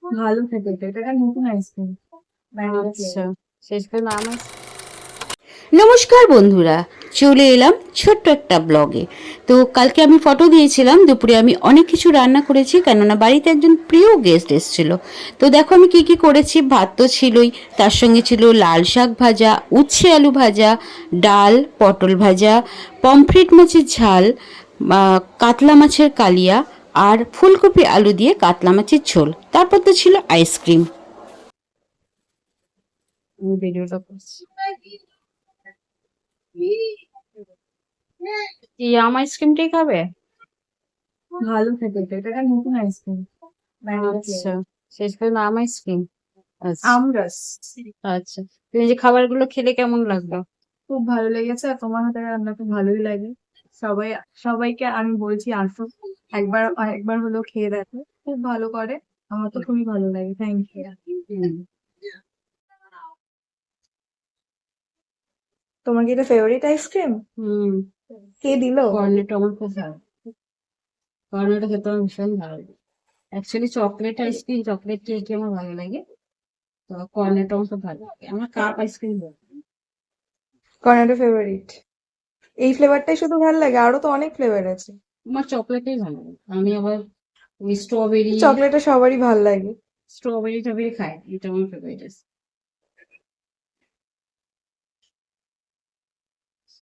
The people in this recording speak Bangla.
ভালো খেতে এটা নতুন আইসক্রিম আচ্ছা, শেষ করে নাম নমস্কার বন্ধুরা, চলে এলাম ছোট্ট একটা ব্লগে। তো কালকে আমি ফটো দিয়েছিলাম, দুপুরে আমি অনেক কিছু রান্না করেছি, কেননা বাড়িতে একজন প্রিয় গেস্ট এসেছিল। তো দেখো আমি কি কি করেছি। ভাত তো ছিলই, তার সঙ্গে ছিল লাল শাক ভাজা, উচ্ছে আলু ভাজা, ডাল, পটল ভাজা, পমফ্রেট মাছের ঝাল, কাতলা মাছের কালিয়া, আর ফুলকপি আলু দিয়ে কাতলা মাছের ঝোল। তারপর তো ছিল আইসক্রিম। ভিডিওটা করছি। কি আম আইসক্রিমটাই খাবে? ভালো খেতে এটা নতুন আইসক্রিম আচ্ছা, শেষ করে আম আইসক্রিম। আচ্ছা আমরস। আচ্ছা, তুমি যে খাবারগুলো খেলে কেমন লাগলো? খুব ভালো লেগেছে, আর তোমার হাতের রান্না খুব ভালোই লাগে। সবাই সবাইকে আমি বলছি আসো, একবার একবার হলেও খেয়ে দেখো, খুব ভালো করে। আমার তো খুবই ভালো লাগে, থ্যাংক ইউ। হুম। তোমার কি এটা ফেভারিট আইসক্রিম? হুম। কে দিলো? কর্নেটো আমার খুব ভালো। কর্নেটো খেতে আমার ভীষণ ভালো লাগে। Actually chocolate ice cream, chocolate cake আমার ভালো লাগে। তো কর্নেটো আমার খুব ভালো লাগে। আমার কাপ আইসক্রিম ভালো লাগে। Cornetto favourite? এই ফ্লেভারটাই শুধু ভালো লাগে? আরো তো অনেক ফ্লেভার আছে। আমার চকলেটই ভালো লাগে। আমি আবার ওই স্ট্রবেরি চকলেটটা সবারই ভালো লাগে। স্ট্রবেরি টবেরি খাই, এটা আমার ফেভারিট আছে।